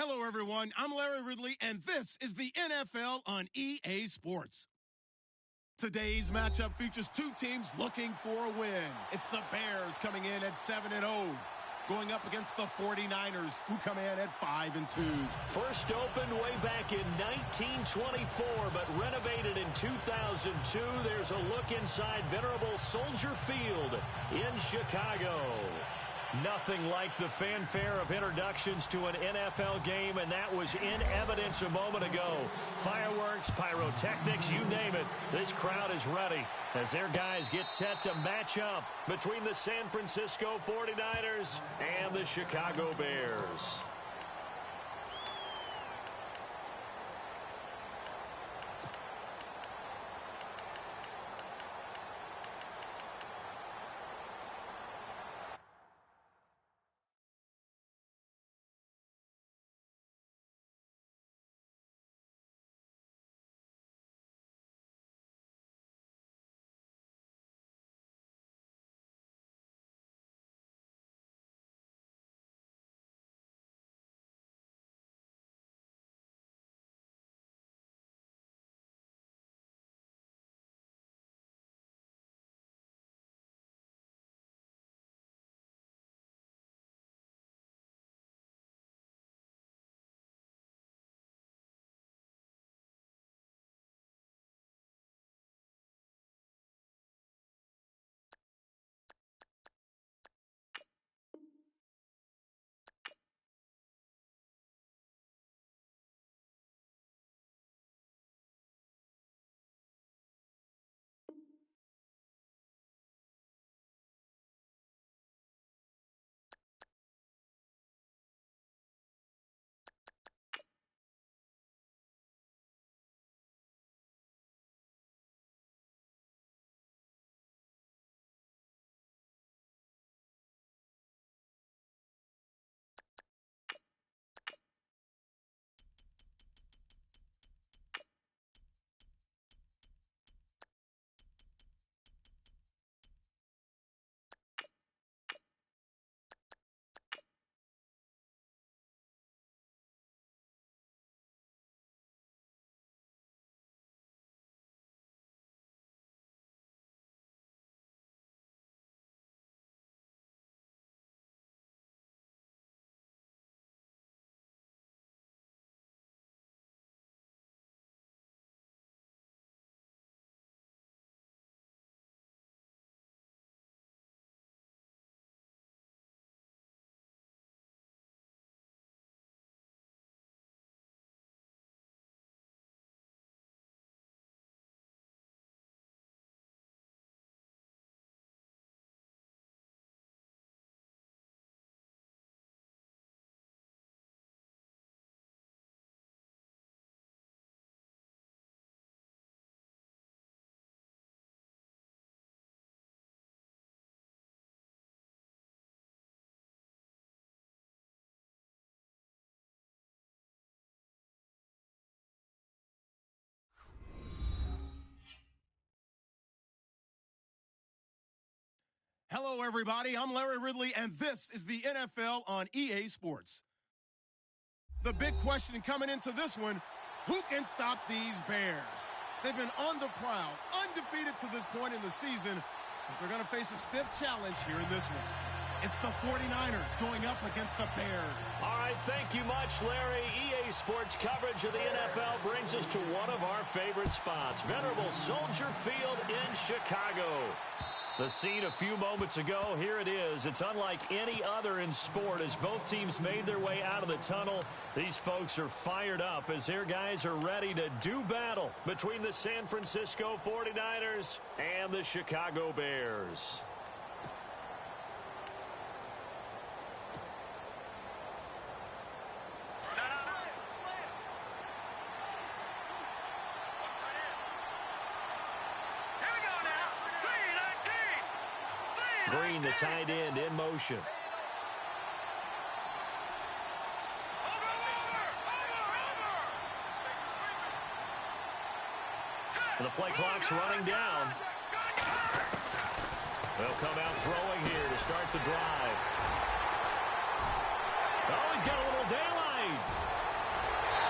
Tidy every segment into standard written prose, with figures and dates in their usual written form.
Hello, everyone. I'm Larry Ridley, and this is the NFL on EA Sports. Today's matchup features two teams looking for a win. It's the Bears coming in at 7-0, going up against the 49ers, who come in at 5-2. First opened way back in 1924, but renovated in 2002. There's a look inside venerable Soldier Field in Chicago. Nothing like the fanfare of introductions to an NFL game, and that was in evidence a moment ago. Fireworks, pyrotechnics, you name it. This crowd is ready as their guys get set to match up between the San Francisco 49ers and the Chicago Bears. Hello, everybody. I'm Larry Ridley, and this is the NFL on EA Sports. The big question coming into this one, who can stop these Bears? They've been on the prowl, undefeated to this point in the season, but they're going to face a stiff challenge here in this one. It's the 49ers going up against the Bears. All right, thank you much, Larry. EA Sports coverage of the NFL brings us to one of our favorite spots, venerable Soldier Field in Chicago. The scene a few moments ago, here it is. It's unlike any other in sport as both teams made their way out of the tunnel. These folks are fired up as their guys are ready to do battle between the San Francisco 49ers and the Chicago Bears. Green, the tight end, in motion. And the play clock's running down. They'll come out throwing here to start the drive. Oh, he's got a little daylight.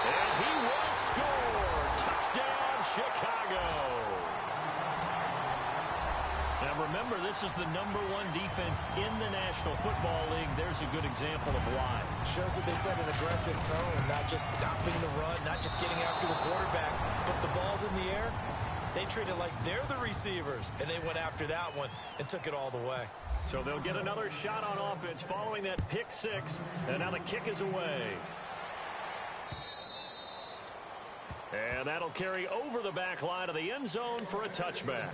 And he will score. Touchdown, Chicago. Now remember, this is the #1 defense in the National Football League. There's a good example of why. Shows that they set an aggressive tone, not just stopping the run, not just getting after the quarterback, but the ball's in the air. They treat it like they're the receivers, and they went after that one and took it all the way. So they'll get another shot on offense following that pick six, and now the kick is away. And that'll carry over the back line of the end zone for a touchback.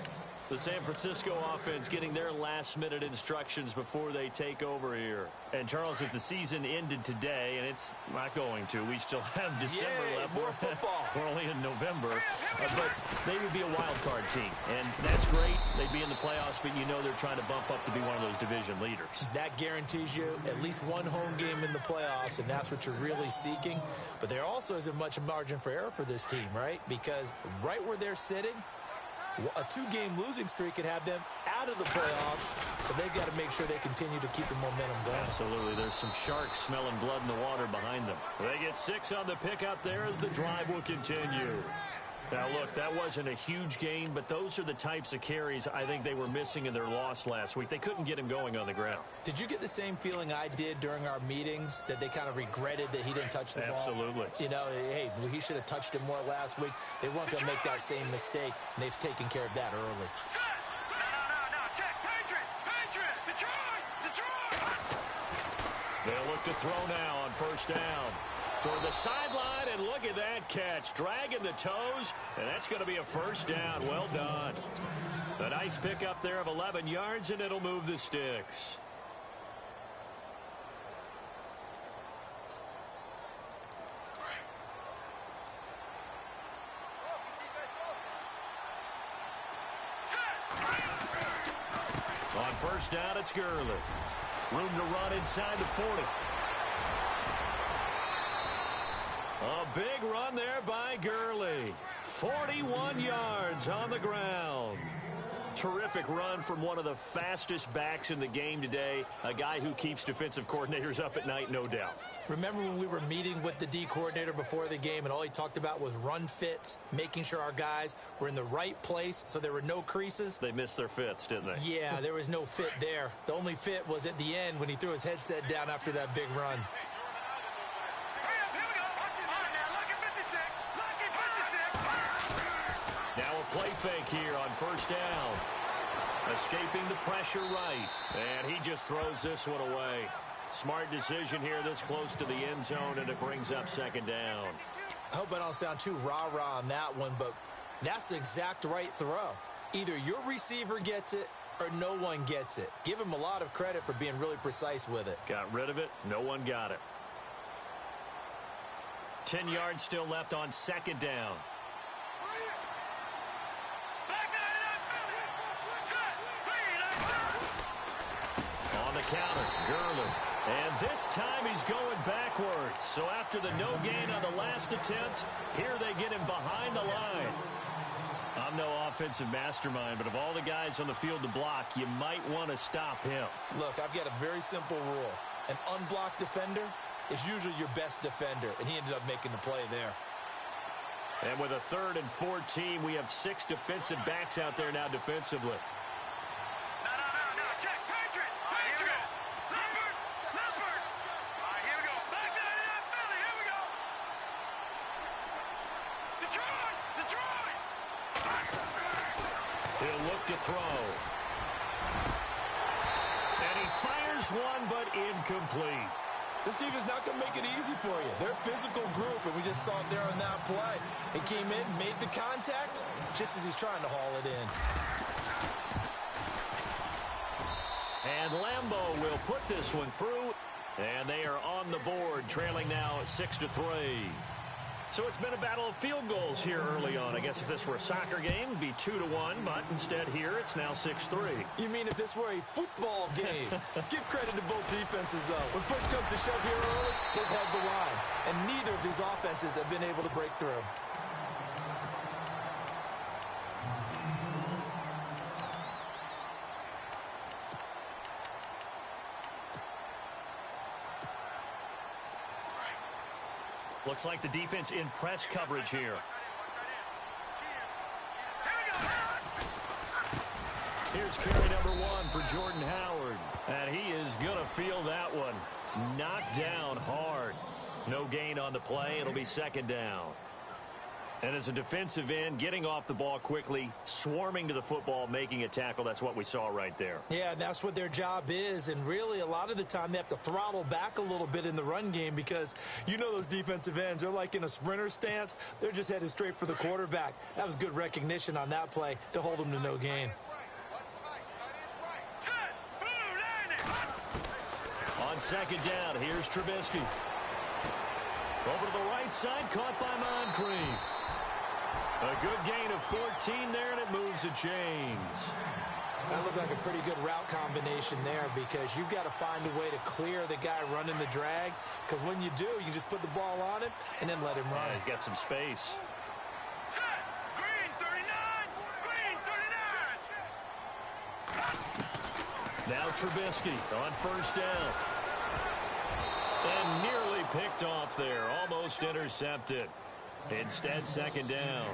The San Francisco offense getting their last-minute instructions before they take over here. And, Charles, if the season ended today, and it's not going to, we still have December left. More football. We're only in November. But they would be a wild card team. And that's great. They'd be in the playoffs, but you know they're trying to bump up to be one of those division leaders. That guarantees you at least one home game in the playoffs, and that's what you're really seeking. But there also isn't much margin for error for this team, right? Because right where they're sitting, a 2-game losing streak could have them out of the playoffs, so they've got to make sure they continue to keep the momentum going. Absolutely. There's some sharks smelling blood in the water behind them. They get 6 on the pick out there as the drive will continue. Now, look, that wasn't a huge gain, but those are the types of carries I think they were missing in their loss last week. They couldn't get him going on the ground. Did you get the same feeling I did during our meetings, that they kind of regretted that he didn't touch the ball? Absolutely. You know, hey, he should have touched it more last week. They weren't going to make that same mistake, and they've taken care of that early. They'll look to throw now on first down. Toward the sideline, and look at that catch. Dragging the toes, and that's going to be a first down. Well done. A nice pickup there of 11 yards, and it'll move the sticks. On first down, it's Gurley. Room to run inside the 40. A big run there by Gurley. 41 yards on the ground. Terrific run from one of the fastest backs in the game today. A guy who keeps defensive coordinators up at night, no doubt. Remember when we were meeting with the D coordinator before the game and all he talked about was run fits, making sure our guys were in the right place so there were no creases? They missed their fits, didn't they? Yeah, there was no fit there. The only fit was at the end when he threw his headset down after that big run. Now a play fake here on first down. Escaping the pressure right. And he just throws this one away. Smart decision here this close to the end zone, and it brings up second down. I hope I don't sound too rah-rah on that one, but that's the exact right throw. Either your receiver gets it or no one gets it. Give him a lot of credit for being really precise with it. Got rid of it. No one got it. 10 yards still left on second down. On the counter, Gurley. And this time he's going backwards. So after the no gain on the last attempt, here they get him behind the line. I'm no offensive mastermind, but of all the guys on the field to block, you might want to stop him. Look, I've got a very simple rule. An unblocked defender is usually your best defender, and he ended up making the play there. And with a 3rd and 14, we have 6 defensive backs out there now defensively. He'll look to throw. And he fires one, but incomplete. This team is not going to make it easy for you. They're a physical group, and we just saw it there on that play. He came in, made the contact, just as he's trying to haul it in. And Lambeau will put this one through, and they are on the board, trailing now at 6-3. So it's been a battle of field goals here early on. I guess if this were a soccer game, it'd be 2-1, but instead here it's now 6-3. You mean if this were a football game? Give credit to both defenses, though. When push comes to shove here early, they've held the line. And neither of these offenses have been able to break through. Looks like the defense in press coverage here. Here's carry number 1 for Jordan Howard. And he is going to feel that one. Knocked down hard. No gain on the play. It'll be second down. And as a defensive end, getting off the ball quickly, swarming to the football, making a tackle, that's what we saw right there. Yeah, that's what their job is. And really, a lot of the time, they have to throttle back a little bit in the run game because you know those defensive ends, they're like in a sprinter stance. They're just headed straight for the quarterback. That was good recognition on that play to hold them to no gain. On second down, here's Trubisky. Over to the right side, caught by Moncrief. A good gain of 14 there, and it moves the chains. That looked like a pretty good route combination there because you've got to find a way to clear the guy running the drag because when you do, you just put the ball on him and then let him run. Yeah, he's got some space. Green 39! Green 39! Now Trubisky on first down. And nearly picked off there. Almost intercepted. Instead, second down.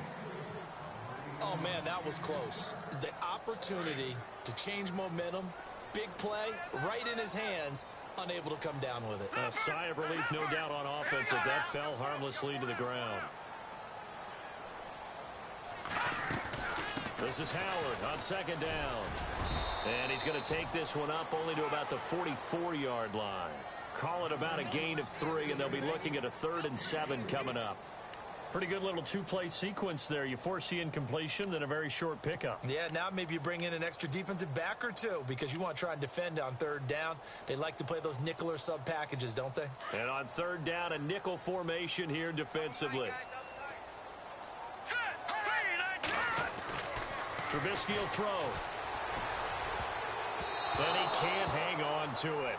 Oh, man, that was close. The opportunity to change momentum, big play, right in his hands, unable to come down with it. A sigh of relief, no doubt, on offense if that fell harmlessly to the ground. This is Howard on second down. And he's going to take this one up only to about the 44-yard line. Call it about a gain of 3, and they'll be looking at a 3rd and 7 coming up. Pretty good little two-play sequence there. You force the incompletion, then a very short pickup. Yeah, now maybe you bring in an extra defensive back or two because you want to try and defend on 3rd down. They like to play those nickel or sub packages, don't they? And on 3rd down, a nickel formation here defensively. Trubisky will throw. And he can't hang on to it.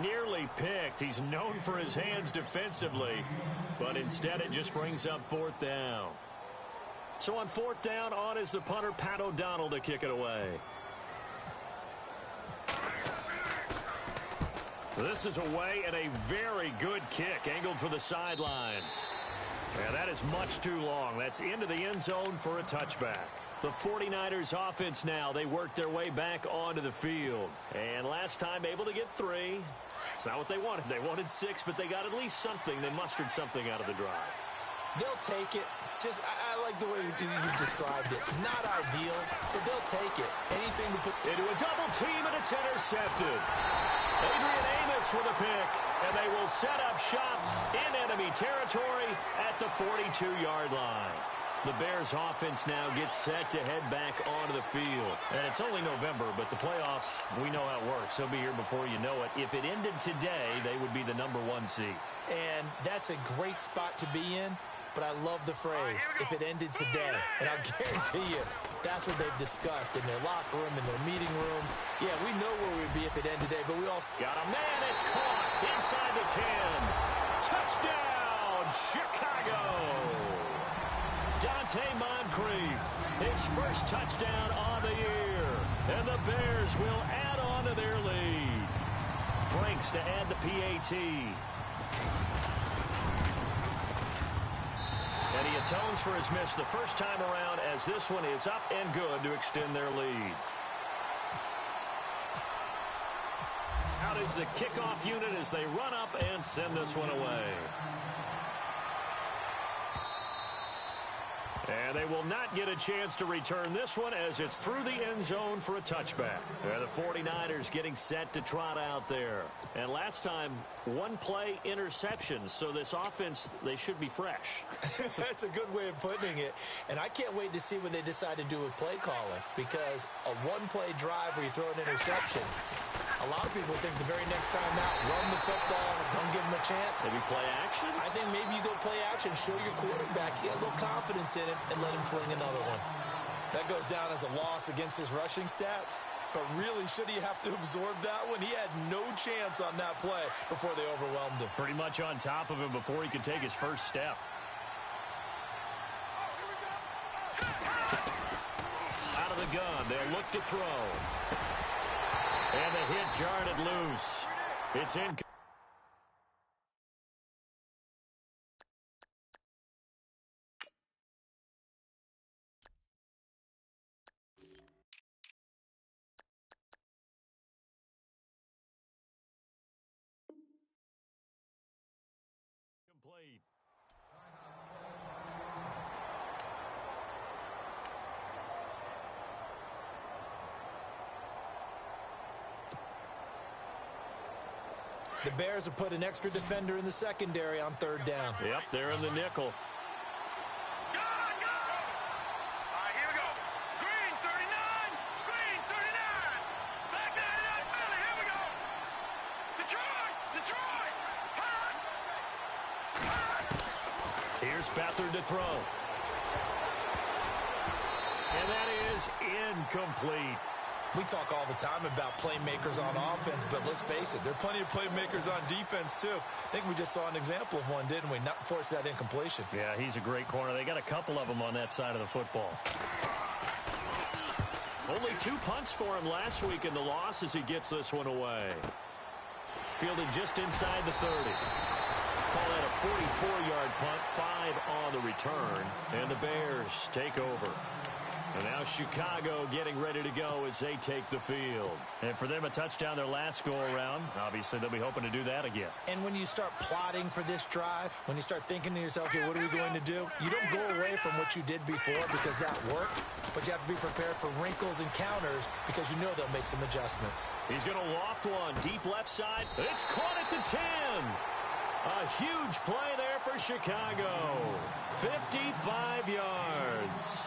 Nearly picked. He's known for his hands defensively, but instead it just brings up 4th down. So on 4th down, on is the punter, Pat O'Donnell, to kick it away. This is away and a very good kick, angled for the sidelines. And that is much too long. That's into the end zone for a touchback. The 49ers offense now, they work their way back onto the field. And last time able to get 3. It's not what they wanted. They wanted 6, but they got at least something. They mustered something out of the drive. They'll take it. Just, I like the way you've described it. Not ideal, but they'll take it. Anything to put into a double team, and it's intercepted. Adrian Amos with a pick, and they will set up shop in enemy territory at the 42-yard line. The Bears offense now gets set to head back onto the field. And it's only November, but the playoffs, we know how it works. They'll be here before you know it. If it ended today, they would be the number 1 seed. And that's a great spot to be in, but I love the phrase, if it ended today. And I'll guarantee you, that's what they've discussed in their locker room, in their meeting rooms. Yeah, we know where we'd be if it ended today, but we also got a man. It's caught inside the 10. Touchdown, Chicago. Dante Moncrief, his first touchdown on the year. And the Bears will add on to their lead. Franks to add the PAT. And he atones for his miss the first time around as this one is up and good to extend their lead. Out is the kickoff unit as they run up and send this one away. And they will not get a chance to return this one as it's through the end zone for a touchback. And the 49ers getting set to trot out there. And last time, 1-play interceptions. So this offense, they should be fresh. That's a good way of putting it. And I can't wait to see what they decide to do with play calling. Because a 1-play drive where you throw an interception, a lot of people think the very next time out, run the football, don't give them a chance. Maybe play action? I think maybe you go play action, show your quarterback, get a little confidence in him, and let him fling another one. That goes down as a loss against his rushing stats. But really, should he have to absorb that one? He had no chance on that play before they overwhelmed him. Pretty much on top of him before he could take his first step. Out of the gun, they'll look to throw. And the hit jarred it loose. It's in. The Bears have put an extra defender in the secondary on third down. Yep, they're in the nickel. Go, go! All right, here we go. Green, 39. Green, 39. Back down to that Philly. Here we go. Detroit, Detroit. Hot. Hot. Here's Beathard to throw. And that is incomplete. We talk all the time about playmakers on offense, but let's face it, there are plenty of playmakers on defense, too. I think we just saw an example of one, didn't we? Not force that incompletion. Yeah, he's a great corner. They got a couple of them on that side of the football. Only 2 punts for him last week in the loss as he gets this one away. Fielded just inside the 30. Call that a 44-yard punt, 5 on the return, and the Bears take over. And now Chicago getting ready to go as they take the field. And for them, a touchdown their last go-around. Obviously, they'll be hoping to do that again. And when you start plotting for this drive, when you start thinking to yourself, okay, what are we going to do? You don't go away from what you did before because that worked, but you have to be prepared for wrinkles and counters because you know they'll make some adjustments. He's going to loft one deep left side. It's caught at the 10. A huge play there for Chicago. 55 yards.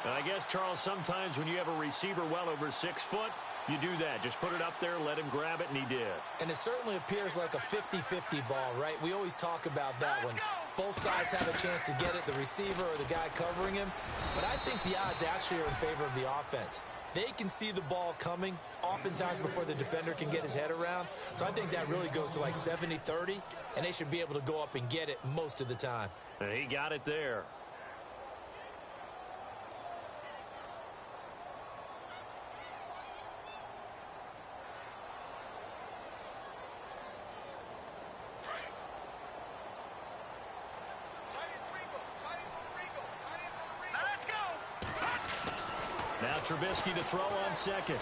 And I guess, Charles, sometimes when you have a receiver well over 6 foot, you do that. Just put it up there, let him grab it, and he did. And it certainly appears like a 50-50 ball, right? We always talk about that when both sides have a chance to get it, the receiver or the guy covering him. But I think the odds actually are in favor of the offense. They can see the ball coming oftentimes before the defender can get his head around. So I think that really goes to like 70-30, and they should be able to go up and get it most of the time. And he got it there. Now Trubisky to throw on second.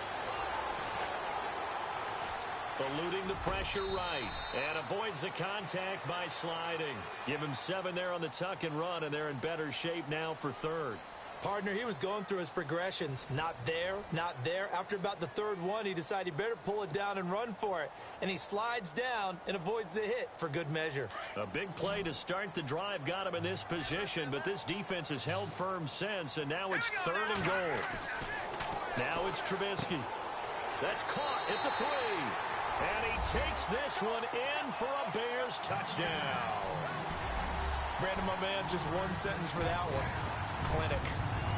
Eluding the pressure right. And avoids the contact by sliding. Give him 7 there on the tuck and run, and they're in better shape now for third. Partner, he was going through his progressions. Not there, not there. After about the third one, he decided he better pull it down and run for it. And he slides down and avoids the hit for good measure. A big play to start the drive got him in this position, but this defense has held firm since, and now it's 3rd and goal. Now it's Trubisky. That's caught at the 3. And he takes this one in for a Bears touchdown. Brandon, my man, just one sentence for that one. Clinic.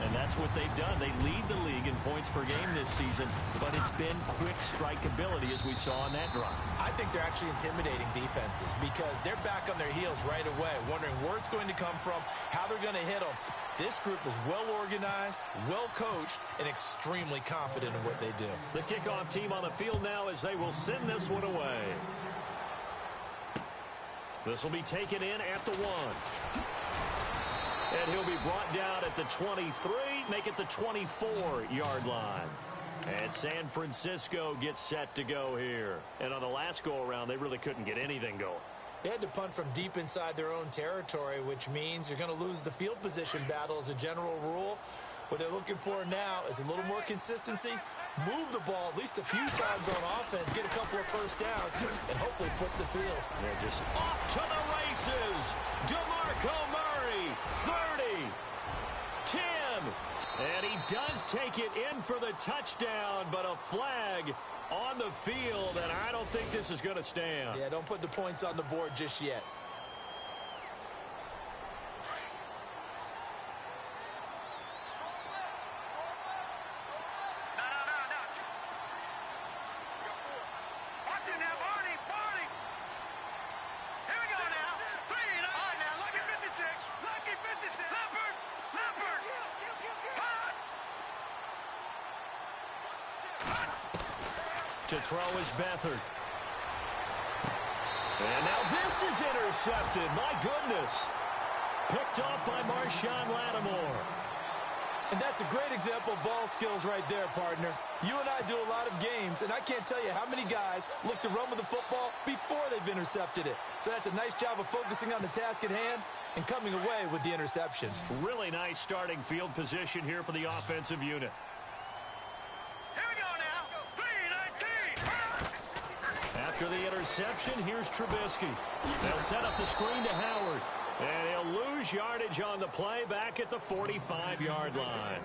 And that's what they've done. They lead the league in points per game this season, but it's been quick strike ability as we saw on that drive. I think they're actually intimidating defenses because they're back on their heels right away, wondering where it's going to come from, how they're going to hit them. This group is well organized, well coached, and extremely confident in what they do. The kickoff team on the field now as they will send this one away. This will be taken in at the 1. And he'll be brought down at the 23, make it the 24-yard line. And San Francisco gets set to go here. And on the last go-around, they really couldn't get anything going. They had to punt from deep inside their own territory, which means you're going to lose the field position battle as a general rule. What they're looking for now is a little more consistency, move the ball at least a few times on offense, get a couple of first downs, and hopefully flip the field. They're just off to the races. DeMarco Murray, 30, 10, and he does take it in for the touchdown, but a flag on the field, and I don't think this is going to stand. Yeah, don't put the points on the board just yet. To throw is Beathard. And now this is intercepted. My goodness. Picked off by Marshawn Lattimore. And that's a great example of ball skills right there, partner. You and I do a lot of games, and I can't tell you how many guys look to run with the football before they've intercepted it. So that's a nice job of focusing on the task at hand and coming away with the interception. Really nice starting field position here for the offensive unit. After the interception, here's Trubisky. They'll set up the screen to Howard. And he'll lose yardage on the play back at the 45-yard line.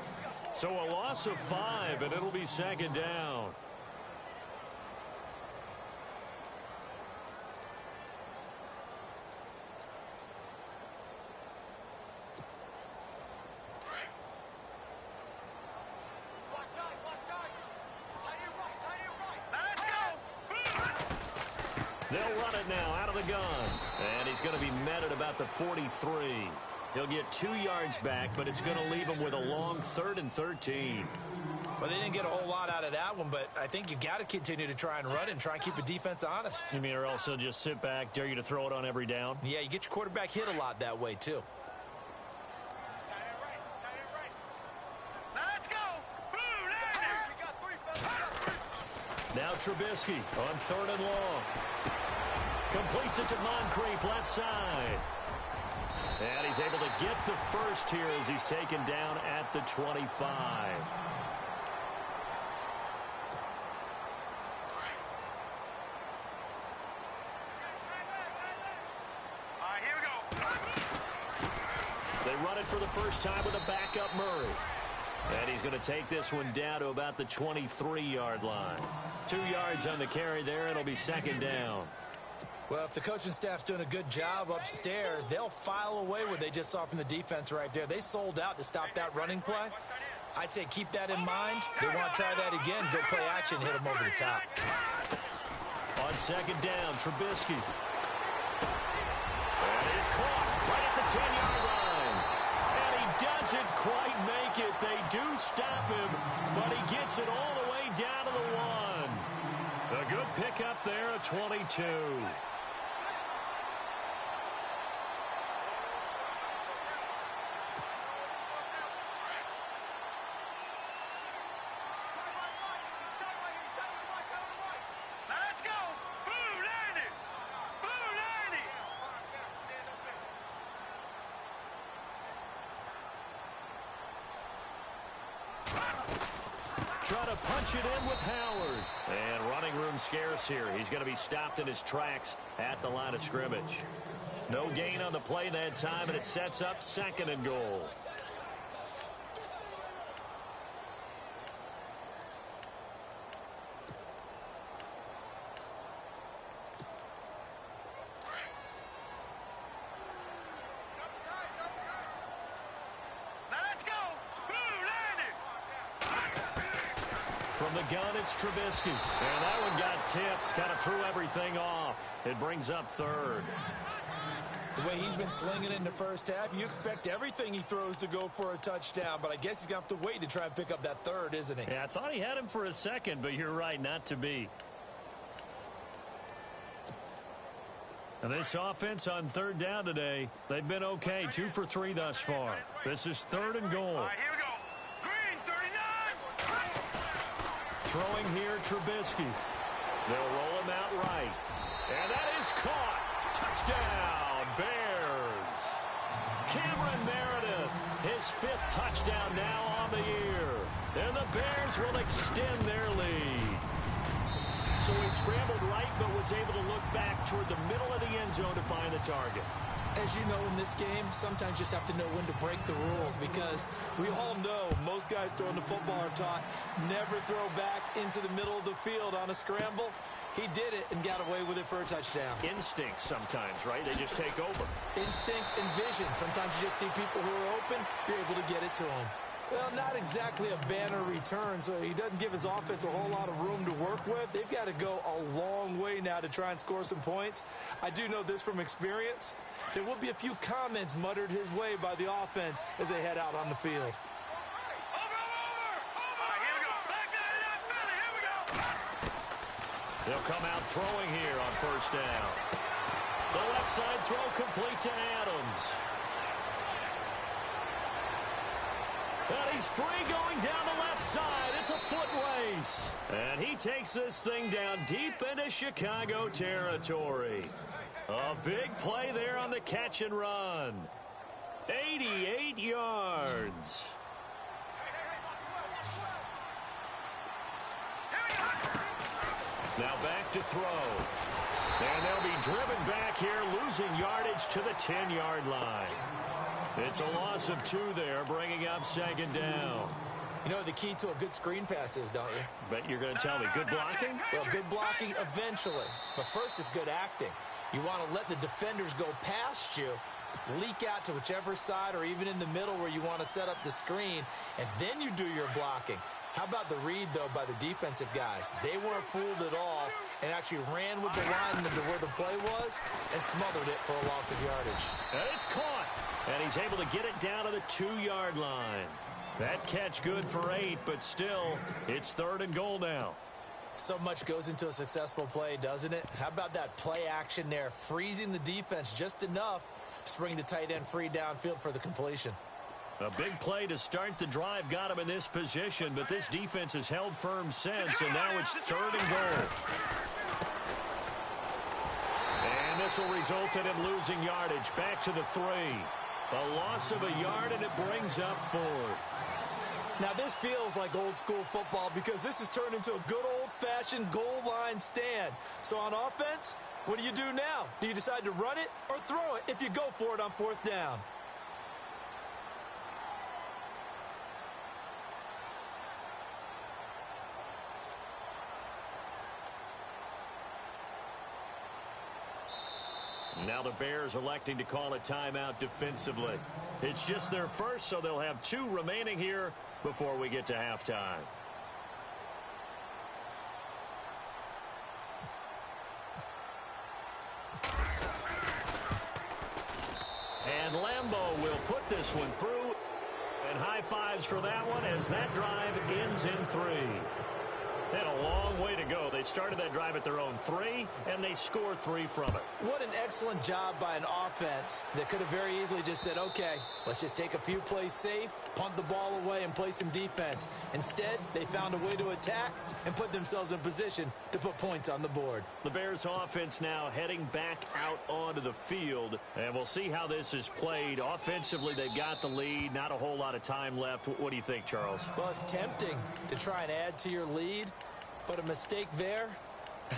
So a loss of 5, and it'll be second down. They'll run it now out of the gun. And he's going to be met at about the 43. He'll get 2 yards back, but it's going to leave him with a long 3rd and 13. Well, they didn't get a whole lot out of that one, but I think you got to continue to try and run and try and keep the defense honest. You mean, or also just sit back, dare you to throw it on every down? Yeah, you get your quarterback hit a lot that way, too. Let's go. Now Trubisky on 3rd and long. Completes it to Moncrief, left side. And he's able to get the first here as he's taken down at the 25. Here we go. They run it for the first time with a backup Murray. And he's going to take this one down to about the 23-yard line. 2 yards on the carry there. It'll be second down. Well, if the coaching staff's doing a good job upstairs, they'll file away what they just saw from the defense right there. They sold out to stop that running play. I'd say keep that in mind. They want to try that again. Go play action, hit them over the top. On second down, Trubisky. And he's caught right at the 10-yard line. And he doesn't quite make it. They do stop him, but he gets it all the way down to the 1. A good pickup there at 22. Let's go. Boo, Landy. Boo, Landy. Try to punch it in with Howard. And running room scarce here. He's going to be stopped in his tracks at the line of scrimmage. No gain on the play that time, and it sets up 2nd and goal. Let's go. Boo, Landy. From the gun, it's Trubisky. And that one got tipped. Kind of threw everything off. It brings up 3rd. The way he's been slinging it in the first half, you expect everything he throws to go for a touchdown, but I guess he's going to have to wait to try and pick up that 3rd, isn't he? Yeah, I thought he had him for a second, but you're right, not to be. And this offense on 3rd down today, they've been okay, 2 for 3 thus far. This is 3rd and goal. Here we go. Green, 39. Throwing here, Trubisky. They'll roll him out right. And that is caught. Touchdown, Bears. Cameron Meredith, his 5th touchdown now on the year. And the Bears will extend their lead. So he scrambled right, but was able to look back toward the middle of the end zone to find the target. As you know, in this game, sometimes you just have to know when to break the rules, because we all know most guys throwing the football are taught never throw back into the middle of the field on a scramble. He did it and got away with it for a touchdown. Instinct sometimes, right? They just take over. Instinct and vision. Sometimes you just see people who are open, you're able to get it to them. Well, not exactly a banner return, so he doesn't give his offense a whole lot of room to work with. They've got to go a long way now to try and score some points. I do know this from experience. There will be a few comments muttered his way by the offense as they head out on the field. They'll come out throwing here on 1st down. The left side throw complete to Adams. And he's free going down the left side. It's a foot race. And he takes this thing down deep into Chicago territory. A big play there on the catch and run. 88 yards. Now back to throw. And they'll be driven back here, losing yardage to the 10-yard line. It's a loss of 2 there, bringing up 2nd down. You know what the key to a good screen pass is, don't you? Bet you're going to tell me. Good blocking? Well, good blocking eventually. But first is good acting. You want to let the defenders go past you, leak out to whichever side or even in the middle where you want to set up the screen, and then you do your blocking. How about the read, though, by the defensive guys? They weren't fooled at all and actually ran with the lineman to where the play was and smothered it for a loss of yardage. And it's caught, and he's able to get it down to the 2-yard line. That catch good for 8, but still, it's 3rd and goal now. So much goes into a successful play, doesn't it? How about that play action there, freezing the defense just enough to bring the tight end free downfield for the completion. A big play to start the drive got him in this position, but this defense has held firm since, and now it's 3rd and goal. And this will result in him losing yardage back to the 3. A loss of a yard, and it brings up 4th. Now, this feels like old school football because this has turned into a good old-fashioned goal line stand. So on offense, what do you do now? Do you decide to run it or throw it if you go for it on 4th down? Now the Bears electing to call a timeout defensively. It's just their first, so they'll have 2 remaining here before we get to halftime. And Lambeau will put this one through. And high fives for that one as that drive ends in 3. They had a long way to go. They started that drive at their own 3, and they scored 3 from it. What an excellent job by an offense that could have very easily just said, okay, let's just take a few plays safe, punt the ball away, and play some defense. Instead, they found a way to attack and put themselves in position to put points on the board. The Bears offense now heading back out onto the field, and we'll see how this is played. Offensively, they've got the lead. Not a whole lot of time left. What do you think, Charles? Well, it's tempting to try and add to your lead, but a mistake there,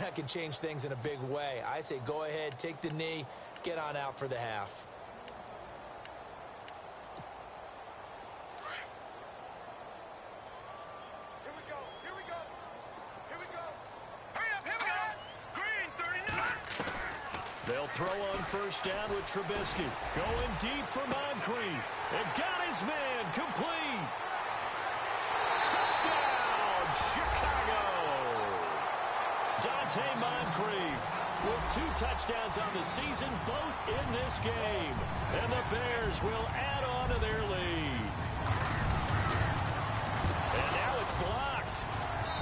that can change things in a big way. I say go ahead, take the knee, get on out for the half. Here we go. Here we go. Here we go. Hurry up. Here we go. Green 39. They'll throw on 1st down with Trubisky. Going deep for Moncrief. And got his man complete. Touchdown, Chicago. Dante Moncrief with 2 touchdowns on the season, both in this game. And the Bears will add on to their lead. And now it's blocked.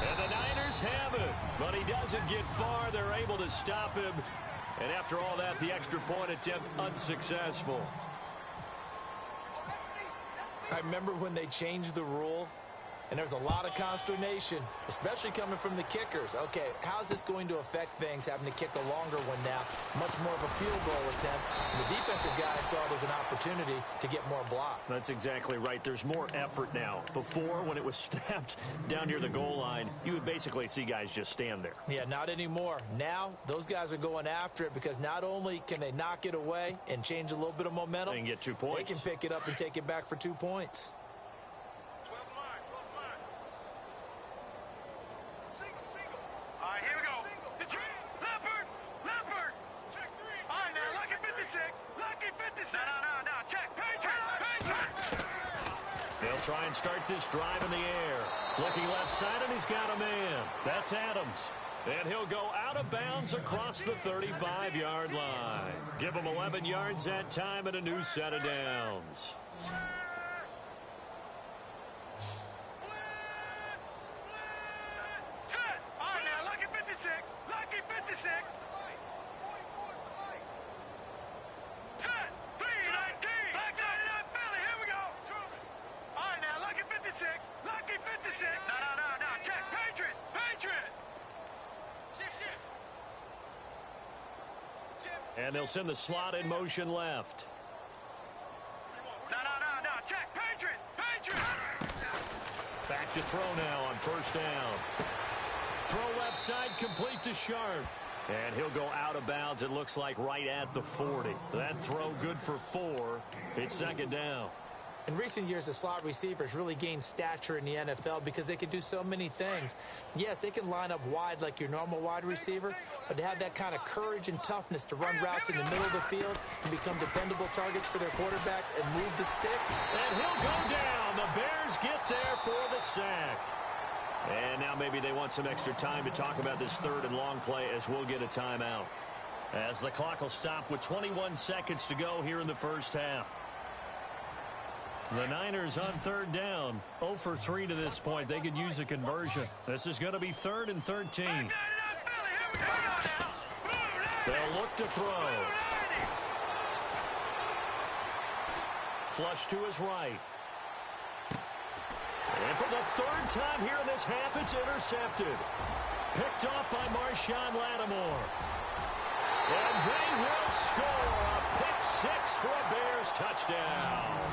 And the Niners have it. But he doesn't get far. They're able to stop him. And after all that, the extra point attempt unsuccessful. I remember when they changed the rule, and there's a lot of consternation, especially coming from the kickers. Okay, how's this going to affect things, having to kick a longer one now, much more of a field goal attempt? And the defensive guys saw it as an opportunity to get more block. That's exactly right. There's more effort now. Before, when it was snapped down near the goal line, you would basically see guys just stand there. Yeah, not anymore. Now, those guys are going after it because not only can they knock it away and change a little bit of momentum, They can get 2 points. they can pick it up and take it back for 2 points. 12 line. 12 line. Single. All right, here we go. Leopard. Check 3. All right, now, lucky 56. Lucky 56. No. Check. Patriot. They'll try and start this drive in the air. Looking left side, and he's got a man. That's Adams. And he'll go out of bounds across the 35-yard line. Give him 11 yards that time and a new set of downs. Set. All right, now, lucky 56. Lucky 56. Set. 319. Back 99 Philly. Here we go. All right, now, lucky 56. Lucky 56. No. Check. Patriot. Shift. And they'll send the slot in motion left. No. Check. Patriot. Back to throw now on 1st down. Throw left side complete to Sharp. And he'll go out of bounds, it looks like, right at the 40. That throw good for 4. It's second down. In recent years, the slot receivers really gained stature in the NFL because they can do so many things. Yes, they can line up wide like your normal wide receiver, but to have that kind of courage and toughness to run routes in the middle of the field and become dependable targets for their quarterbacks and move the sticks. And he'll go down. The Bears get there for the sack. And now maybe they want some extra time to talk about this third and long play as we'll get a timeout. As the clock will stop with 21 seconds to go here in the first half. The Niners on third down. 0 for 3 to this point. They could use a conversion. This is going to be 3rd and 13. They'll look to throw. Flush to his right. And for the 3rd time here in this half, it's intercepted. Picked off by Marshawn Lattimore. And they will score a pick 6 for a Bears touchdown.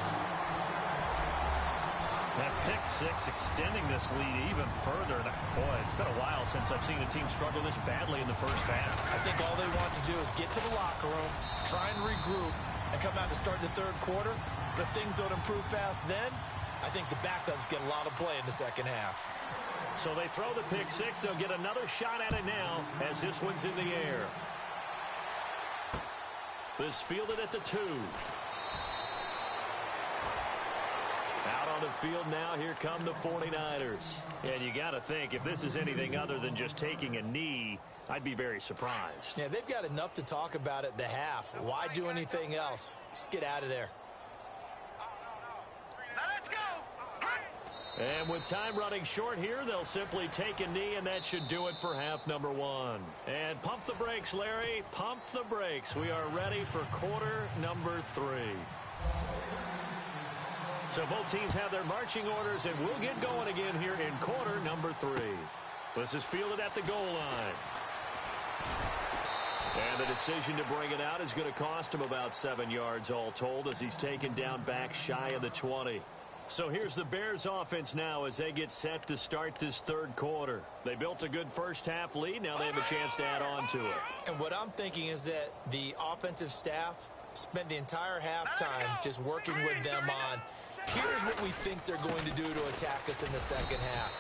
That pick 6 extending this lead even further. Boy, it's been a while since I've seen a team struggle this badly in the first half. I think all they want to do is get to the locker room, try and regroup, and come out to start the third quarter. But if things don't improve fast then, I think the backups get a lot of play in the second half. So they throw the pick 6. They'll get another shot at it now as this one's in the air. This fielded at the 2. Out on the field now, here come the 49ers. And you got to think, if this is anything other than just taking a knee, I'd be very surprised. Yeah, they've got enough to talk about at the half. Why do anything else? Just get out of there. Let's go. And with time running short here, they'll simply take a knee, and that should do it for half number 1. And pump the brakes, Larry. Pump the brakes. We are ready for quarter number 3. So both teams have their marching orders, and we'll get going again here in quarter number 3. This is fielded at the goal line. And the decision to bring it out is going to cost him about 7 yards all told as he's taken down back shy of the 20. So here's the Bears offense now as they get set to start this third quarter. They built a good first half lead. Now they have a chance to add on to it. And what I'm thinking is that the offensive staff spent the entire halftime just working with them on, here's what we think they're going to do to attack us in the second half.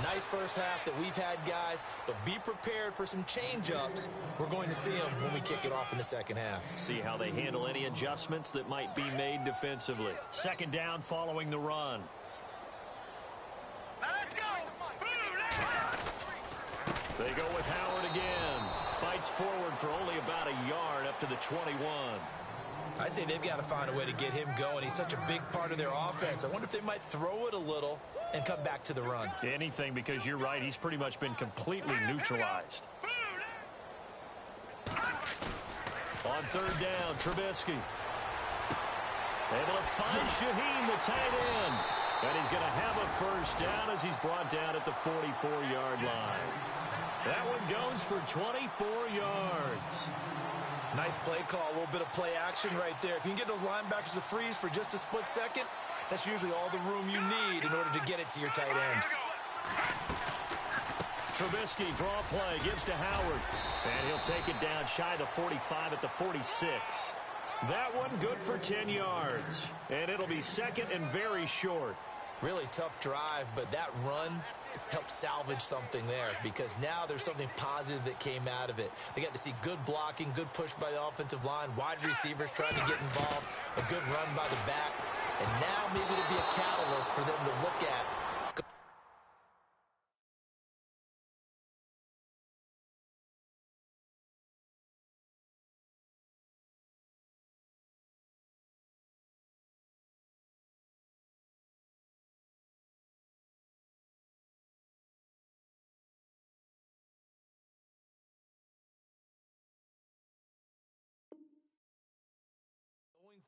Nice first half that we've had, guys, but be prepared for some change-ups. We're going to see them when we kick it off in the second half. See how they handle any adjustments that might be made defensively. Second down following the run. Let's go. They go with Howard again. Fights forward for only about a yard up to the 21. I'd say they've got to find a way to get him going. He's such a big part of their offense. I wonder if they might throw it a little and come back to the run. Anything, because you're right. He's pretty much been completely neutralized. On third down, Trubisky. Able to find Shaheen, the tight end. And he's going to have a first down as he's brought down at the 44-yard line. That one goes for 24 yards. Nice play call, a little bit of play action right there. If you can get those linebackers to freeze for just a split second, that's usually all the room you need in order to get it to your tight end. Trubisky, draw play, gives to Howard. And he'll take it down shy of the 45 at the 46. That one good for 10 yards. And it'll be second and very short. Really tough drive, but that run helped salvage something there because now there's something positive that came out of it. They got to see good blocking, good push by the offensive line, wide receivers trying to get involved, a good run by the back, and now maybe to be a catalyst for them to look at.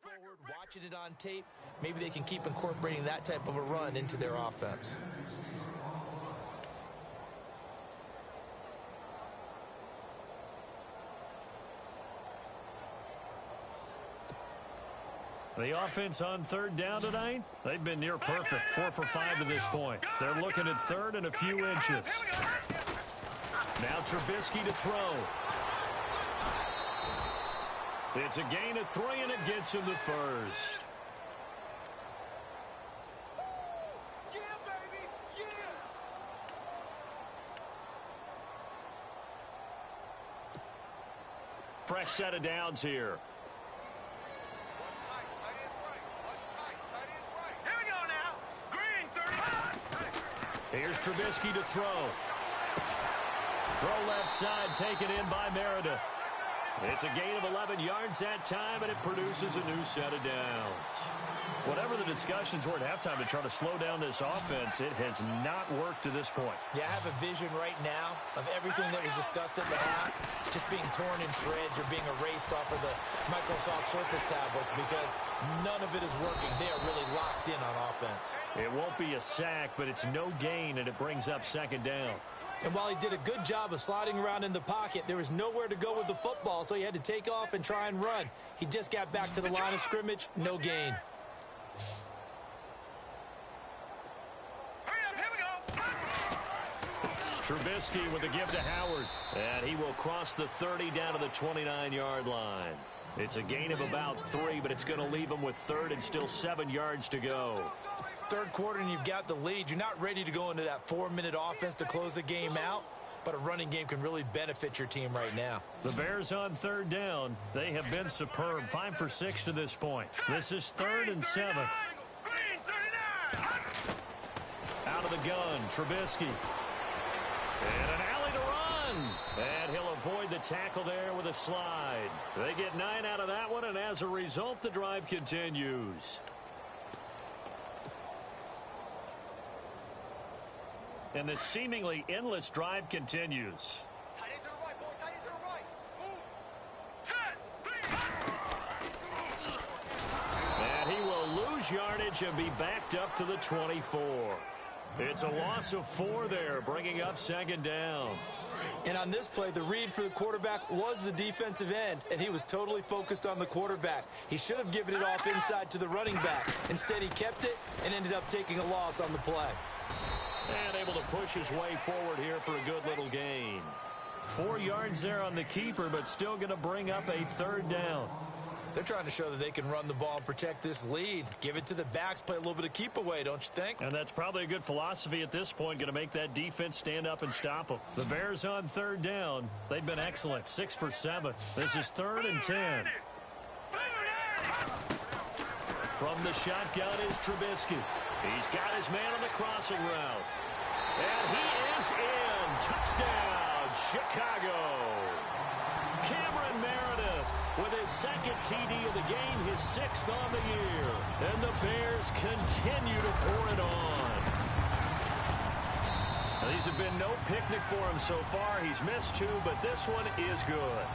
Forward, watching it on tape, maybe they can keep incorporating that type of a run into their offense. The offense on third down tonight, they've been near perfect, 4 for 5 to this point. They're looking at third and a few inches. Now Trubisky to throw. It's a gain of 3, and it gets him the first. Yeah, baby! Yeah! Fresh set of downs here. Here we go now. Green, 30. Here's Trubisky to throw. Throw left side, taken in by Meredith. It's a gain of 11 yards that time, and it produces a new set of downs. Whatever the discussions were at halftime to try to slow down this offense, it has not worked to this point. Yeah, I have a vision right now of everything that was discussed at the half just being torn in shreds or being erased off of the Microsoft Surface tablets because none of it is working. They are really locked in on offense. It won't be a sack, but it's no gain, and it brings up second down. And while he did a good job of sliding around in the pocket, there was nowhere to go with the football, so he had to take off and try and run. He just got back to the line of scrimmage, no gain. Trubisky with the give to Howard. And he will cross the 30 down to the 29-yard line. It's a gain of about 3, but it's going to leave him with 3rd and still 7 yards to go. Third quarter and you've got the lead. You're not ready to go into that 4-minute offense to close the game out, but a running game can really benefit your team right now. The Bears on 3rd down. They have been superb. 5 for 6 to this point. This is 3rd and 7. Out of the gun, Trubisky. And an alley to run. And he'll avoid the tackle there with a slide. They get 9 out of that one, and as a result, the drive continues. And this seemingly endless drive continues. Tight end to the right, boy. Tight end to the right. Move. Set. And he will lose yardage and be backed up to the 24. It's a loss of 4 there, bringing up second down. And on this play, the read for the quarterback was the defensive end, and he was totally focused on the quarterback. He should have given it off inside to the running back. Instead, he kept it and ended up taking a loss on the play. And able to push his way forward here for a good little gain. 4 yards there on the keeper, but still going to bring up a 3rd down. They're trying to show that they can run the ball and protect this lead. Give it to the backs, play a little bit of keep away, don't you think? And that's probably a good philosophy at this point, going to make that defense stand up and stop them. The Bears on 3rd down. They've been excellent, 6 for 7. This is 3rd and 10. From the shotgun is Trubisky. He's got his man on the crossing route. And he is in. Touchdown, Chicago. Cameron Meredith with his 2nd TD of the game, his 6th on the year. And the Bears continue to pour it on. Now, these have been no picnic for him so far. He's missed 2, but this one is good.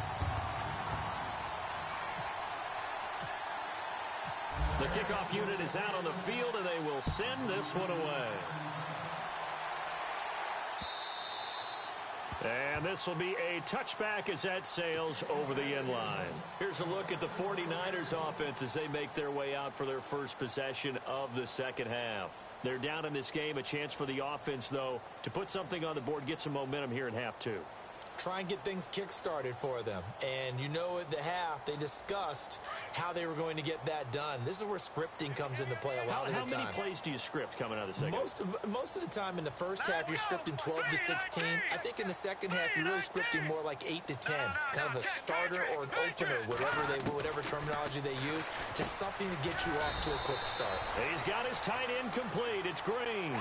The kickoff unit is out on the field, and they will send this one away. And this will be a touchback as that sails over the end line. Here's a look at the 49ers offense as they make their way out for their first possession of the second half. They're down in this game. A chance for the offense, though, to put something on the board, get some momentum here in half 2. Try and get things kick-started for them. And you know at the half, they discussed how they were going to get that done. This is where scripting comes into play a lot of the time. How many plays do you script coming out of the second? Most of the time in the first half, you're scripting 12 to 16. I think in the second half, you're really scripting more like 8 to 10. Kind of a starter or an opener, whatever terminology they use. Just something to get you off to a quick start. He's got his tight end complete. It's Green.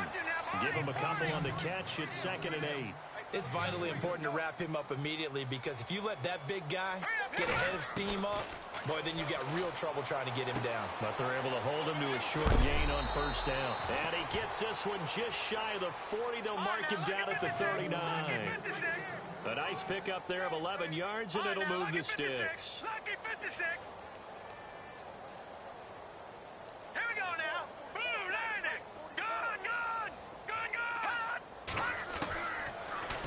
Give him a couple on the catch. It's 2nd and 8. It's vitally important to wrap him up immediately because if you let that big guy get a head of steam up, boy, then you've got real trouble trying to get him down. But they're able to hold him to a short gain on 1st down. And he gets this one just shy of the 40. They'll mark him down at the 39. A nice pickup there of 11 yards, and it'll move the sticks. Here we go now. Blue landing. Gun.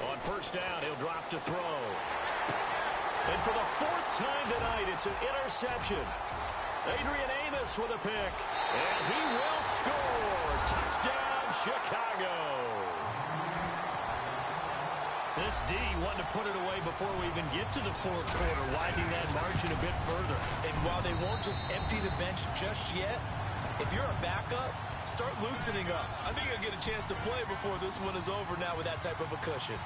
On 1st down, he'll drop to throw. And for the 4th time tonight, it's an interception. Adrian Amos with a pick. And he will score. Touchdown, Chicago. This This D wanted to put it away before we even get to the fourth quarter, widening that margin a bit further. And while they won't just empty the bench just yet, if you're a backup, start loosening up. I think you'll get a chance to play before this one is over now with that type of a cushion.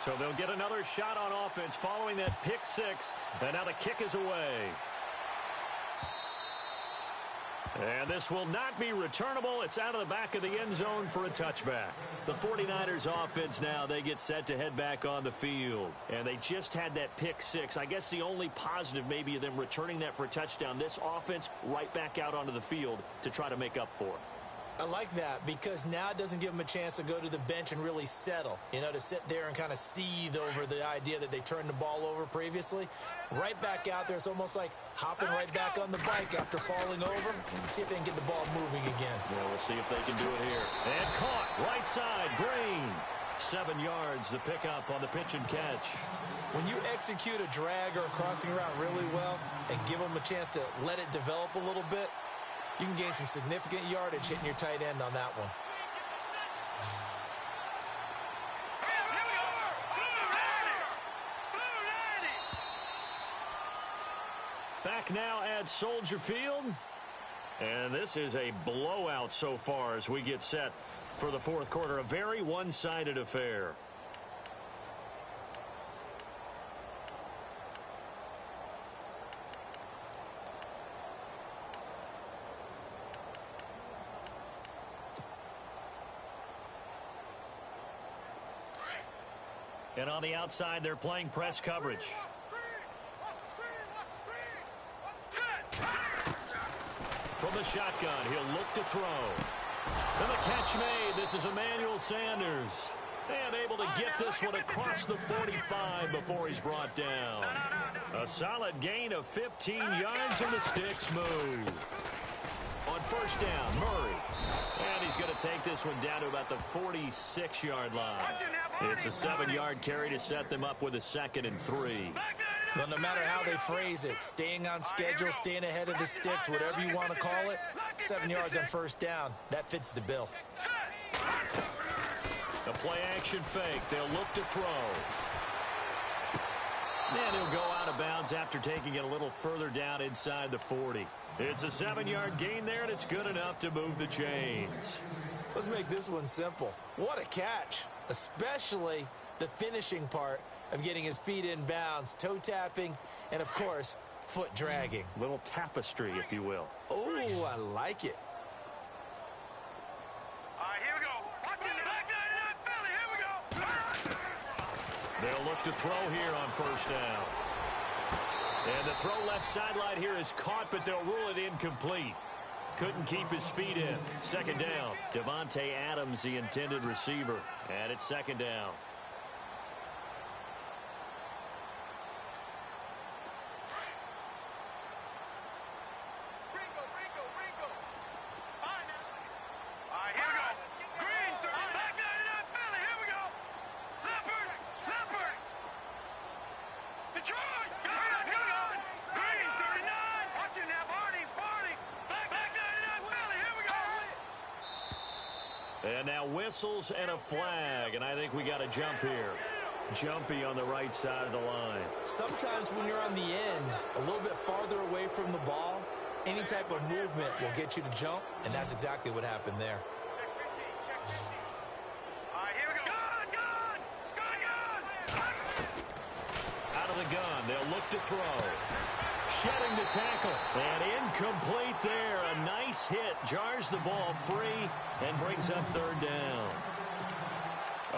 So they'll get another shot on offense following that pick six. And now the kick is away. And this will not be returnable. It's out of the back of the end zone for a touchback. The 49ers offense now, they get set to head back on the field. And they just had that pick six. I guess the only positive maybe of them returning that for a touchdown. This offense right back out onto the field to try to make up for it. I like that because now it doesn't give them a chance to go to the bench and really settle, to sit there and kind of seethe over the idea that they turned the ball over previously. Right back out there, it's almost like hopping right back on the bike after falling over. And see if they can get the ball moving again. Yeah, we'll see if they can do it here. And caught, right side, Green. 7 yards, the pickup on the pitch and catch. When you execute a drag or a crossing route really well and give them a chance to let it develop a little bit, you can gain some significant yardage hitting your tight end on that one. Back now at Soldier Field. And this is a blowout so far as we get set for the fourth quarter. A very one-sided affair. And on the outside, they're playing press coverage. From the shotgun, he'll look to throw. And the catch made. This is Emmanuel Sanders. And able to get this one across the 45 before he's brought down. A solid gain of 15 yards, and the sticks move. On first down, Murray. And he's going to take this one down to about the 46-yard line. It's a 7-yard carry to set them up with a 2nd and 3. Well, no matter how they phrase it, staying on schedule, staying ahead of the sticks, whatever you want to call it, 7 yards on first down, that fits the bill. The play-action fake. They'll look to throw. And he'll go out of bounds after taking it a little further down inside the 40. It's a 7-yard gain there, and it's good enough to move the chains. Let's make this one simple. What a catch, especially the finishing part of getting his feet in bounds, toe tapping, and, of course, foot dragging. Little tapestry, if you will. Oh, I like it. All right, here we go. Watch it. Back 99 Philly. Here we go. They'll look to throw here on first down. And the throw left sideline here is caught, but they'll rule it incomplete. Couldn't keep his feet in. 2nd down. Devontae Adams, the intended receiver. And it's 2nd down. And now whistles and a flag, and I think we got a jump here. Jumpy on the right side of the line. Sometimes when you're on the end, a little bit farther away from the ball, any type of movement will get you to jump, and that's exactly what happened there. All right, here we go. Gun! Out of the gun, they'll look to throw. Shedding the tackle, and incomplete there. A nice hit, jars the ball free, and brings up 3rd down.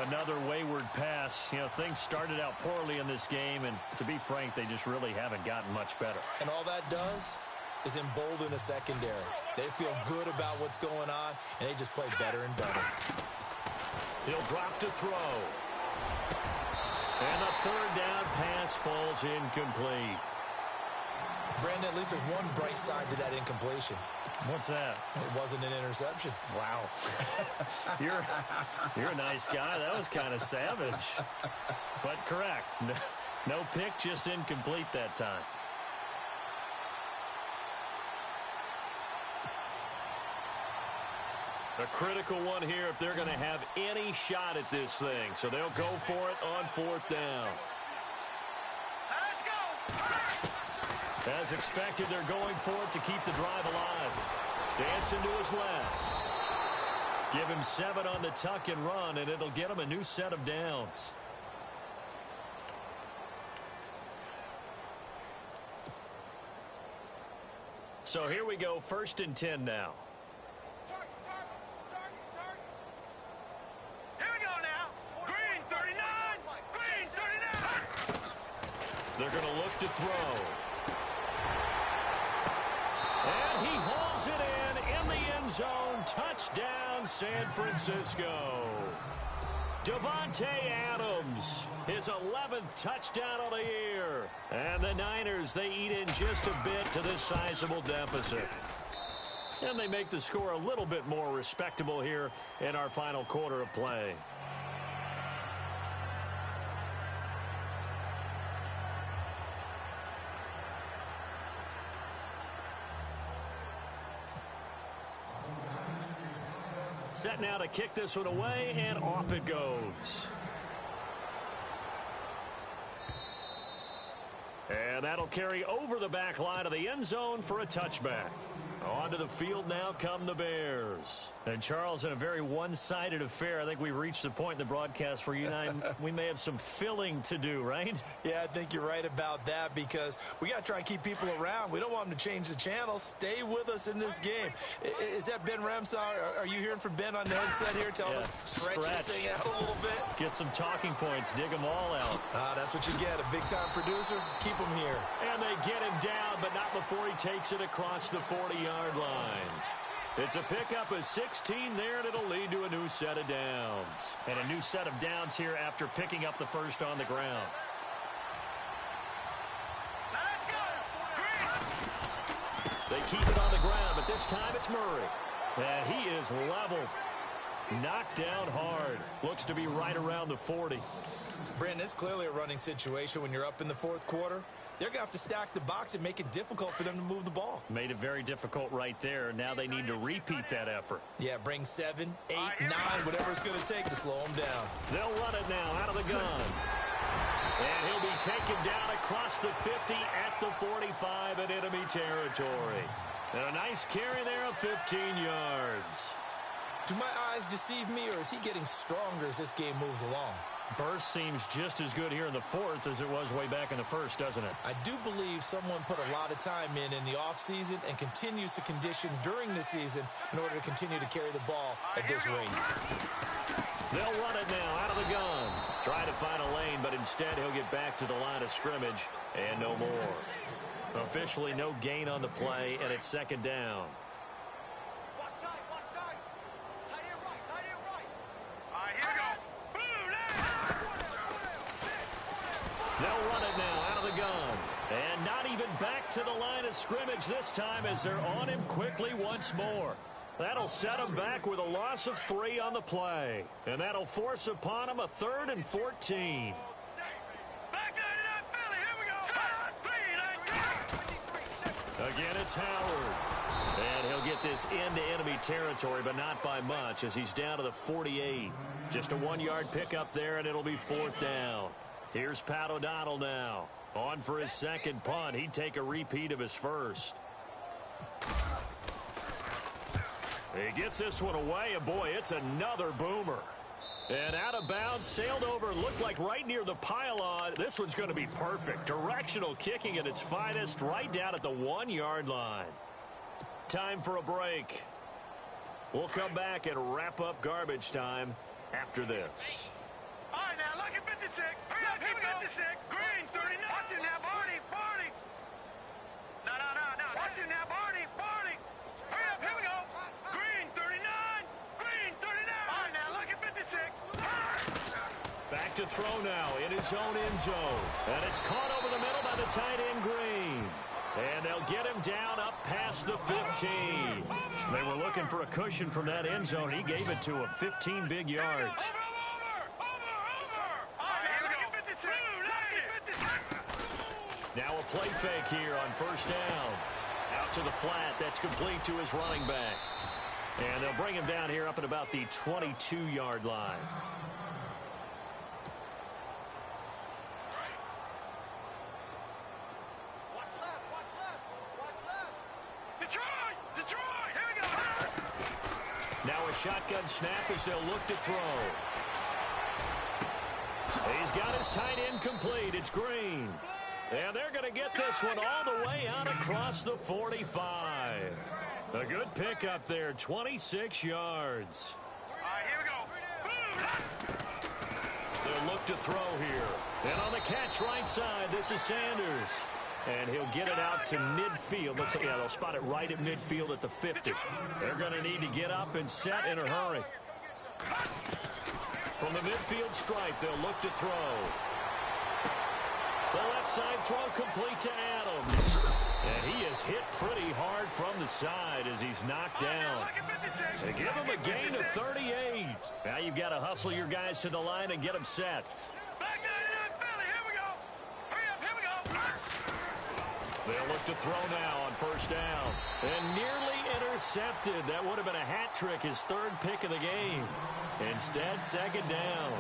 Another wayward pass. Things started out poorly in this game, and to be frank, they just really haven't gotten much better. And all that does is embolden a secondary. They feel good about what's going on, and they just play better and better. He'll drop to throw. And the 3rd down pass falls incomplete. Brandon, at least there's one bright side to that incompletion. What's that? It wasn't an interception. Wow. You're a nice guy. That was kind of savage. But correct. No pick, just incomplete that time. A critical one here if they're going to have any shot at this thing. So they'll go for it on 4th down. Let's go. As expected, they're going for it to keep the drive alive. Dancing to his left. Give him 7 on the tuck and run, and it'll get him a new set of downs. So here we go, 1st and 10 now. Here we go now. Green 39. Green 39. They're going to look to throw. And he hauls it in the end zone. Touchdown, San Francisco. Devontae Adams, his 11th touchdown of the year. And the Niners, they eat in just a bit to this sizable deficit. And they make the score a little bit more respectable here in our final quarter of play. Set now to kick this one away, and off it goes. And that'll carry over the back line of the end zone for a touchback. Onto the field now come the Bears. And Charles, in a very one-sided affair, I think we reached the point in the broadcast where you and I, we may have some filling to do, right? Yeah, I think you're right about that because we got to try and keep people around. We don't want them to change the channel. Stay with us in this game. Is that Ben Ramsar? Are you hearing from Ben on the headset here? Tell us, stretch this thing out a little bit. Get some talking points. Dig them all out. That's what you get. A big-time producer. Keep him here. And they get him down, but not before he takes it across the 40-yard line. It's a pickup of 16 there, and it'll lead to a new set of downs. And a new set of downs here after picking up the first on the ground. Let's go. They keep it on the ground, but this time it's Murray. And he is leveled. Knocked down hard. Looks to be right around the 40. Brandon, it's clearly a running situation when you're up in the 4th quarter. They're going to have to stack the box and make it difficult for them to move the ball. Made it very difficult right there. Now they need to repeat that effort. Yeah, bring 7, 8, 9, whatever it's going to take to slow them down. They'll run it now out of the gun. And he'll be taken down across the 50 at the 45 in enemy territory. And a nice carry there of 15 yards. Do my eyes deceive me, or is he getting stronger as this game moves along? Burst seems just as good here in the 4th as it was way back in the 1st, doesn't it? I do believe someone put a lot of time in the offseason and continues to condition during the season in order to continue to carry the ball at this rate. They'll run it now out of the gun. Try to find a lane, but instead he'll get back to the line of scrimmage and no more. Officially no gain on the play, and it's 2nd down. They'll run it now out of the gun. And not even back to the line of scrimmage this time as they're on him quickly once more. That'll set him back with a loss of 3 on the play. And that'll force upon him a 3rd and 14. Again, it's Howard. And he'll get this into enemy territory, but not by much as he's down to the 48. Just a 1-yard pickup there, and it'll be 4th down. Here's Pat O'Donnell now. On for his 2nd punt. He'd take a repeat of his first. He gets this one away, and boy, it's another boomer. And out of bounds, sailed over, looked like right near the pylon. This one's going to be perfect. Directional kicking at its finest, right down at the 1-yard line. Time for a break. We'll come back and wrap up garbage time after this. All right, now, look at 56. Hurry up, here we go. 56. Green, 39. Watch it now, Barney. No. Watch it now, Barney. Hurry up, here we go. Green, 39. Green, 39. All right, now, look at 56. Back to throw now in his own end zone. And it's caught over the middle by the tight end, Green. And And they'll get him down up past the 15. They were looking for a cushion from that end zone. He gave it to him. 15 big yards. Now a play fake here on first down. Out to the flat. That's complete to his running back. And they'll bring him down here up at about the 22-yard line. Now a shotgun snap as they'll look to throw. He's got his tight end complete. It's Green. And they're going to get this one all the way out across the 45. A good pickup there, 26 yards. They'll look to throw here. And on the catch right side, this is Sanders. And he'll get it out to midfield. They'll spot it right at midfield at the 50. They're going to need to get up and set in a hurry. From the midfield stripe, they'll look to throw. The left side throw complete to Adams. And he is hit pretty hard from the side as he's knocked down. They give him a gain of 38. Now you've got to hustle your guys to the line and get them set. They'll look to throw now on first down. And nearly intercepted. That would have been a hat trick, his third pick of the game. Instead, second down.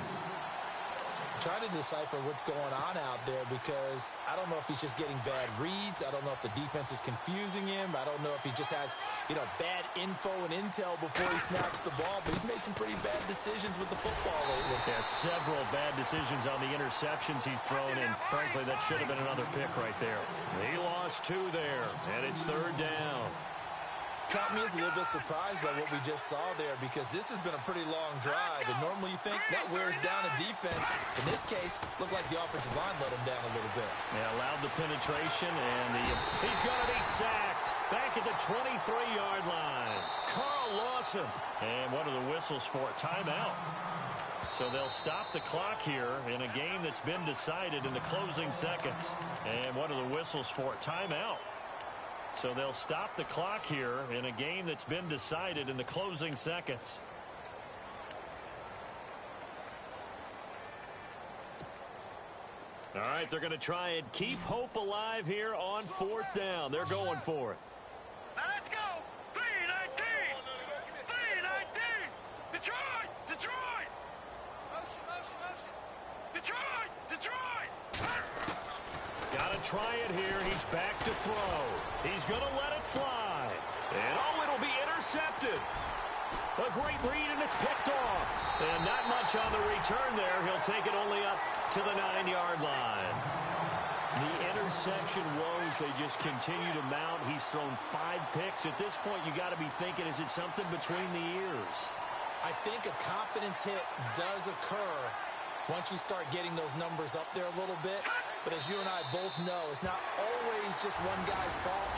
Trying to decipher what's going on out there because I don't know if he's just getting bad reads. I don't know if the defense is confusing him. I don't know if he just has, bad info and intel before he snaps the ball. But he's made some pretty bad decisions with the football lately. Yeah, several bad decisions on the interceptions he's thrown, and frankly, that should have been another pick right there. He lost 2 there, and it's third down. Caught me as a little bit surprised by what we just saw there because this has been a pretty long drive, and normally you think that wears down a defense. In this case, looked like the offensive line let him down a little bit. Yeah, allowed the penetration, and he's going to be sacked back at the 23-yard line. Carl Lawson. And what are the whistles for? Timeout. So they'll stop the clock here in a game that's been decided in the closing seconds. And what are the whistles for? Timeout. So they'll stop the clock here in a game that's been decided in the closing seconds. All right, they're going to try and keep hope alive here on fourth down. They're going for it. Now let's go. 3-19. 3-19. Detroit. Detroit. Detroit. Detroit. Got to try it here. He's back to throw. He's going to let it fly. And, it'll be intercepted. A great read, and it's picked off. And not much on the return there. He'll take it only up to the 9-yard line. The interception woes, they just continue to mount. He's thrown 5 picks. At this point, you got to be thinking, is it something between the ears? I think a confidence hit does occur once you start getting those numbers up there a little bit. But as you and I both know, it's not always just one guy's fault.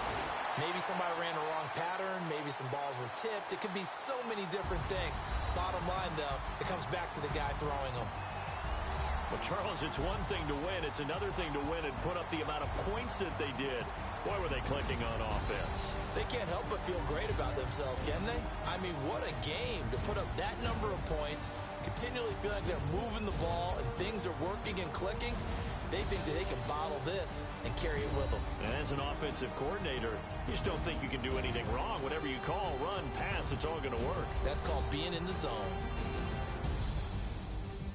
Maybe somebody ran a wrong pattern. Maybe some balls were tipped. It could be so many different things. Bottom line, though, it comes back to the guy throwing them. Well, Charles, it's one thing to win. It's another thing to win and put up the amount of points that they did. Boy, were they clicking on offense. They can't help but feel great about themselves, can they? I mean, what a game to put up that number of points, continually feeling like they're moving the ball and things are working and clicking. They think that they can bottle this and carry it with them. And as an offensive coordinator, you just don't think you can do anything wrong. Whatever you call, run, pass, it's all going to work. That's called being in the zone.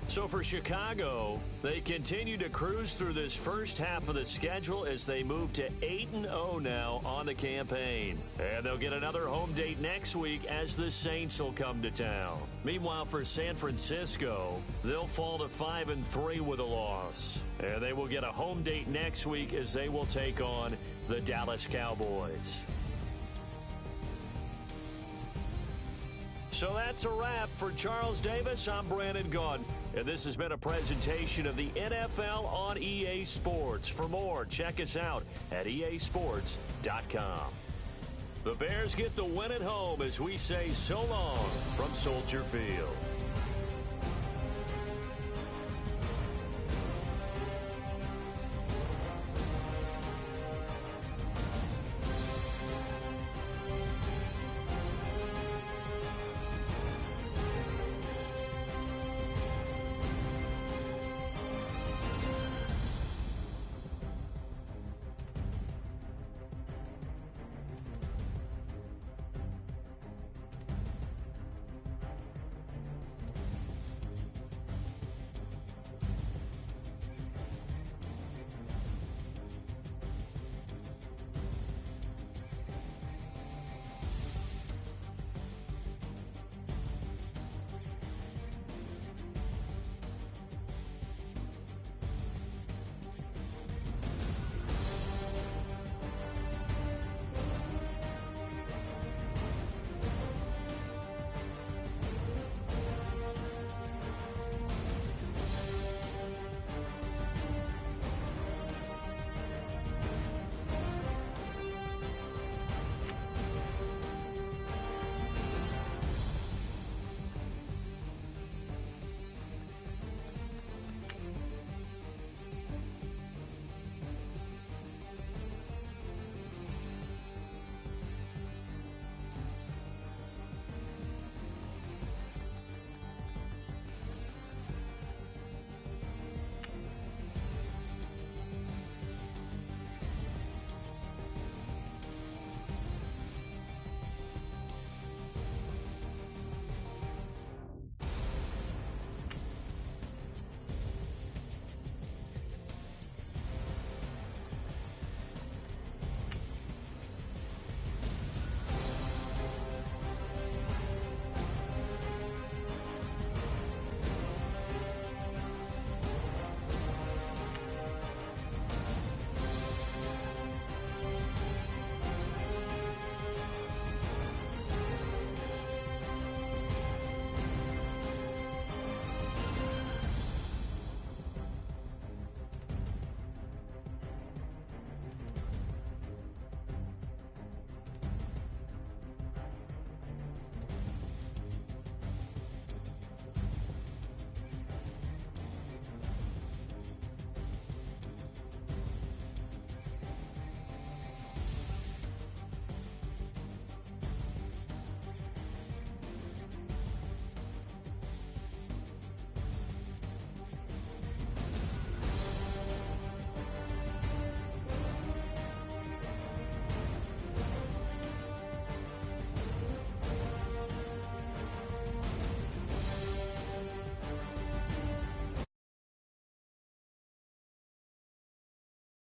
So for Chicago, they continue to cruise through this first half of the schedule as they move to 8-0 now on the campaign. And they'll get another home date next week as the Saints will come to town. Meanwhile, for San Francisco, they'll fall to 5-3 with a loss. And they will get a home date next week as they will take on the Dallas Cowboys. So that's a wrap. For Charles Davis, I'm Brandon Gunn. And this has been a presentation of the NFL on EA Sports. For more, check us out at easports.com. The Bears get the win at home as we say so long from Soldier Field.